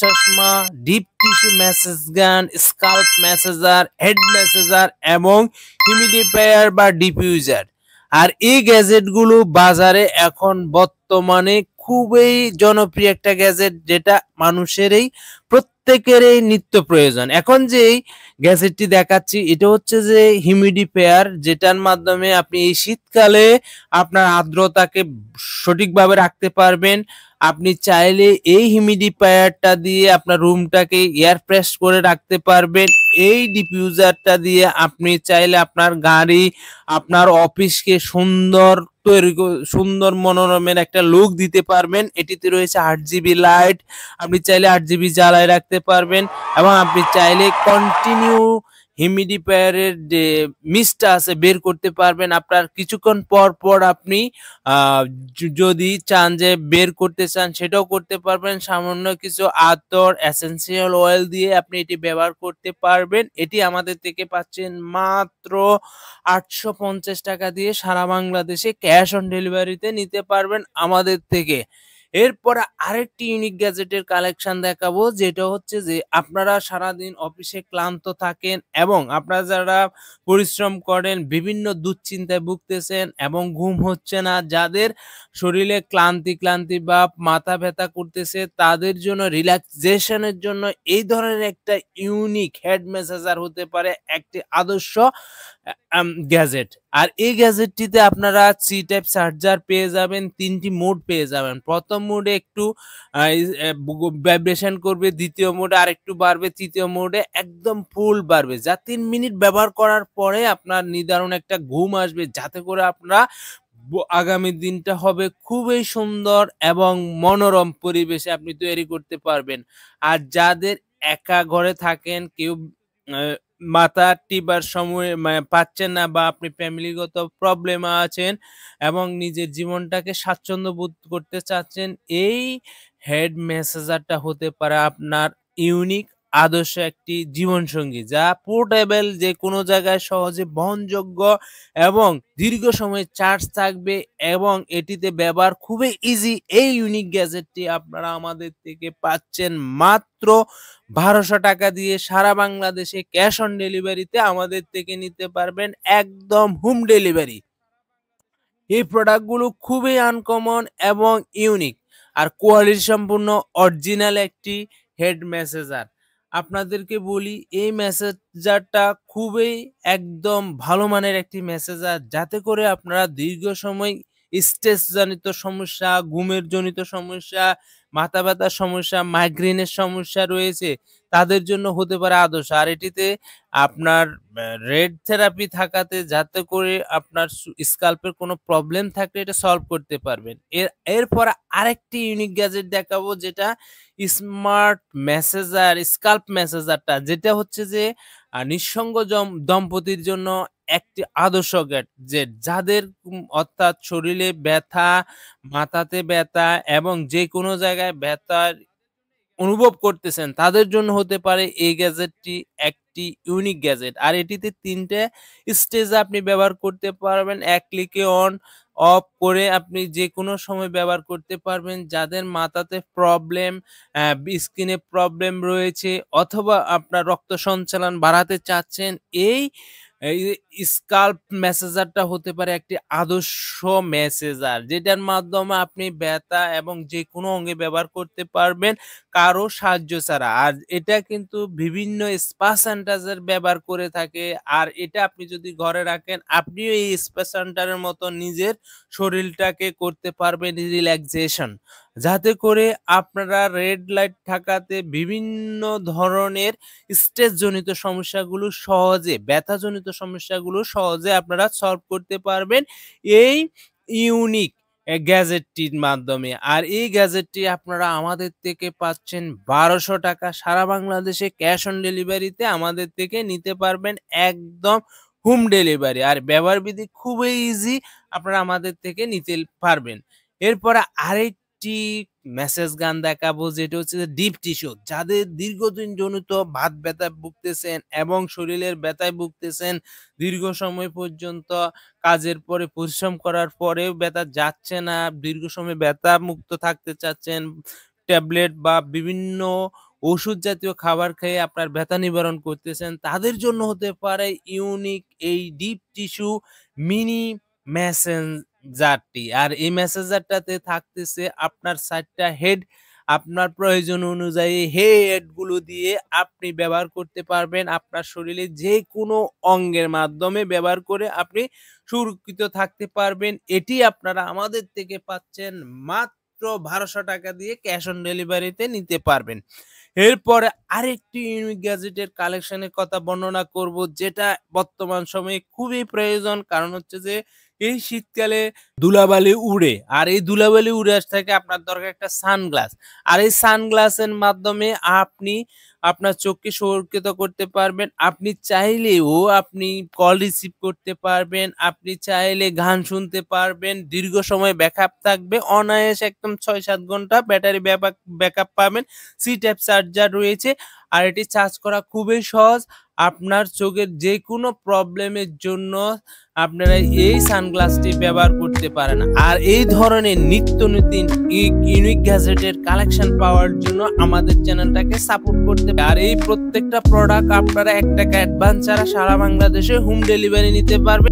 চশমা, deep tissue message গান, SCALP massager, head massager এবং হিউমিডিফায়ার বা ডিফিউজার। আর এই গ্যাজেটগুলো বাজারে এখন বর্তমানে খুবই জনপ্রিয় একটা গ্যাজেট, যেটা মানুষেরই প্রত্যেকেরই নিত্য প্রয়োজন। এখন যে গ্যাজেটটি দেখাচ্ছি এটা হচ্ছে যে হিউমিডিফায়ার, যেটার মাধ্যমে আপনি এই শীতকালে আপনার আর্দ্রতাকে সঠিকভাবে রাখতে পারবেন। আপনি চাইলে এই হিউমিডিফায়ারটা দিয়ে আপনার রুমটাকে এয়ার ফ্রেশ করে রাখতে পারবেন। এই ডিফিউজারটা দিয়ে আপনি চাইলে আপনার গাড়ি, আপনার অফিসকে সুন্দর মনোরমের একটা লুক দিতে পারবেন। এটিতে রয়েছে 8 জিবি লাইট, আপনি চাইলে 8 জিবি জ্বালায় রাখতে পারবেন এবং আপনি চাইলে কন্টিনিউ হিউমিডিফায়ারের যে মিস্টটা আছে বের করতে পারবেন। আপনার কিছুক্ষণ পর পর আপনি যদি চান যে বের করতে চান সেটাও করতে পারবেন। সামান্য কিছু আতর, এসেন্সিয়াল অয়েল দিয়ে আপনি এটি ব্যবহার করতে পারবেন। এটি আমাদের থেকে পাচ্ছেন মাত্র 850 টাকা দিয়ে, সারা বাংলাদেশে ক্যাশ অন ডেলিভারিতে নিতে পারবেন আমাদের থেকে। এরপরে আরেকটি ইউনিক গ্যাজেটের কালেকশন দেখাবো, যেটা হচ্ছে যে আপনারা সারাদিন অফিসে ক্লান্ত থাকেন এবং আপনারা যারা পরিশ্রম করেন, বিভিন্ন দুশ্চিন্তায় ভুগতেছেন এবং ঘুম হচ্ছে না, যাদের শরীরে ক্লান্তি বা মাথা ব্যথা করতেছে, তাদের জন্য রিল্যাক্সেশনের জন্য এই ধরনের একটা ইউনিক হেড ম্যাসাজার হতে পারে একটি আদর্শ গ্যাজেট। আর এই গ্যাজেটটিতে আপনারা সি টাইপ চার্জার পেয়ে যাবেন, 3টি মোড পেয়ে যাবেন। প্রথম মোডে একটু ভাইব্রেশন করবে, দ্বিতীয় মোডে আরেকটু বাড়বে, তৃতীয় মোডে একদম ফুল বাড়বে, যা 3 মিনিট ব্যবহার করার পরে আপনার নিদারুণ একটা ঘুম আসবে, যাতে করে আপনারা আগামী দিনটা হবে খুবই সুন্দর এবং মনোরম পরিবেশে আপনি তৈরি করতে পারবেন। আর যাদের একা ঘরে থাকেন, কেউ মাথা টিপার সময় পাচ্ছেন না বা আপনি ফ্যামিলিগত প্রবলেমে আছেন এবং নিজের জীবনটাকে স্বাচ্ছন্দ্য বোধ করতে চাচ্ছেন, এই হেড ম্যাসাজারটা হতে পারে আপনার ইউনিক আদর্শ একটি জীবনসঙ্গী, যা পোর্টেবল, যে কোনো জায়গায় সহজে বহনযোগ্য এবং দীর্ঘ সময় চার্জ থাকবে এবং এটিতে ব্যবহার খুবই ইজি। এই ইউনিক গ্যাজেটটি আপনারা আমাদের থেকে পাচ্ছেন মাত্র 1200 টাকা দিয়ে, সারা বাংলাদেশে ক্যাশ অন ডেলিভারিতে আমাদের থেকে নিতে পারবেন, একদম হোম ডেলিভারি। এই প্রোডাক্টগুলো খুবই আনকমন এবং ইউনিক আর কোয়ালিটি সম্পূর্ণ অরিজিনাল একটি হেড মেসেজার। আপনাদেরকে বলি, এই মেসেজারটা খুবই একদম ভালো মানের একটি মেসেজার, যাতে করে আপনারা দীর্ঘ সময় স্ট্রেস জনিত সমস্যা, ঘুমের জনিত সমস্যা, মাথা ব্যথার সমস্যা, মাইগ্রেনের সমস্যা রয়েছে, তাদের জন্য হতে পারে আদর্শ। আর এটিতে আপনার রেড থেরাপি থাকাতে, যাতে করে আপনার স্কাল্পের কোনো প্রবলেম থাকলে এটা সলভ করতে পারবেন। এরপর আরেকটি ইউনিক গ্যাজেট দেখাবো, যেটা স্মার্ট মেসেজার, স্কাল্প মেসেজারটা, যেটা হচ্ছে যে নিঃসঙ্গ দম্পতির জন্য একটি আদর্শ গ্যাজেট, যাদের অর্থাৎ শরীরে ব্যথা, মাথাতে ব্যথা এবং যে কোনো জায়গায় ব্যথার অনুভব করতেছেন, তাদের জন্য হতে পারে এই গ্যাজেটটি একটি ইউনিক গ্যাজেট। আর এটিতে 3টে স্টেজ আপনি ব্যবহার করতে পারবেন, এক ক্লিকে অন অফ করে আপনি যে কোনো সময় ব্যবহার করতে পারবেন। যাদের মাথাতে প্রবলেম, স্কিনে প্রবলেম রয়েছে অথবা আপনার রক্ত সঞ্চালন বাড়াতে চাচ্ছেন, এই স্কাল্প মেসেজারটা হতে পারে একটি আদর্শ মেসেজার, যেটার মাধ্যমে আপনি ব্যথা এবং যে কোনো অঙ্গে ব্যবহার করতে পারবেন কারো সাহায্য ছাড়া। আর এটা কিন্তু বিভিন্ন স্পা সেন্টারের ব্যবহার করে থাকে। আর এটা আপনি যদি ঘরে রাখেন, আপনিও এই স্পা সেন্টারের মতো নিজের শরীরটাকে করতে পারবেন রিল্যাক্সেশন, যাতে করে আপনারা রেড লাইট থাকাতে বিভিন্ন ধরনের স্ট্রেস জনিত সমস্যাগুলো সহজে, ব্যথাজনিত সমস্যাগুলো সহজে আপনারা সলভ করতে পারবেন এই ইউনিক গ্যাজেটটির মাধ্যমে। আর এই গ্যাজেটটি আপনারা আমাদের থেকে পাচ্ছেন 1200 টাকা, সারা বাংলাদেশে ক্যাশ অন ডেলিভারিতে আমাদের থেকে নিতে পারবেন, একদম হোম ডেলিভারি। আর ব্যবহার বিধি খুবই ইজি, আপনারা আমাদের থেকে নিতে পারবেন। এরপরে আরেকটি মেসেজ গান দেখাবো, যেটা হচ্ছে ডিপ টিস্যু, যাদের দীর্ঘদিন জনিত বাত ব্যথায় ভুগতেছেন এবং শরীরের ব্যথায় ভুগতেছেন, দীর্ঘ সময় পর্যন্ত কাজের পরে পরিশ্রম করার পরেও ব্যথা যাচ্ছে না, দীর্ঘ সময় ব্যথা মুক্ত থাকতে চাচ্ছেন, ট্যাবলেট বা বিভিন্ন ওষুধ জাতীয় খাবার খেয়ে আপনার ব্যথা নিবারণ করতেছেন, তাদের জন্য হতে পারে ইউনিক এই ডিপ টিস্যু মিনি মেসেঞ্জারটি। আর এই মেসেঞ্জারটাতে থাকতেছে আপনার ৪ টা হেড। আপনার প্রয়োজন অনুযায়ী হেডগুলো দিয়ে আপনি ব্যবহার করতে পারবেন। আপনার শরীরে যেকোনো অঙ্গের মাধ্যমে ব্যবহার করে আপনি সুরক্ষিত থাকতে পারবেন। এটি আপনারা আমাদের থেকে পাচ্ছেন মাত্র ৳১২০০ দিয়ে ক্যাশ অন ডেলিভারিতে নিতে পারবেন। এরপরে আরেকটি ইউনিক গ্যাজেটের কালেকশনের কথা বর্ণনা করব, যেটা বর্তমান সময়ে খুবই প্রয়োজন। কারণ হচ্ছে যে এই শীতকালে ধুলাবালি উড়ে। আর এই ধুলাবালি উড়ে আসতে থেকে আপনার দরকার একটা সানগ্লাস। আর এই সানগ্লাসের মাধ্যমে আপনি আপনার চোখকে সুরক্ষিত করতে পারবেন। আপনি চাইলেও আপনি কল রিসিভ করতে পারবেন। আপনি চাইলে গান শুনতে পারবেন। দীর্ঘ সময় ব্যাকআপ থাকবে। অনায়াসে একদম ৬-৭ ঘন্টা ব্যাটারি ব্যাকআপ পাবেন। সি টাইপ চার্জার রয়েছে। আর এটি চার্জ করা খুবই সহজ। আপনার চোখের যেকোনো প্রবলেমের জন্য আপনারা এই সানগ্লাসটি ব্যবহার করতে পারেন। আর এই ধরনের নিত্য নতুন ইউনিক গ্যাজেটের কালেকশন পাওয়ার জন্য আমাদের চ্যানেলটাকে সাপোর্ট করতে পারেন। আর এই প্রত্যেকটা প্রোডাক্ট আপনারা ৳১ অ্যাডভান্স ছাড়া সারা বাংলাদেশে হোম ডেলিভারি নিতে পারবেন।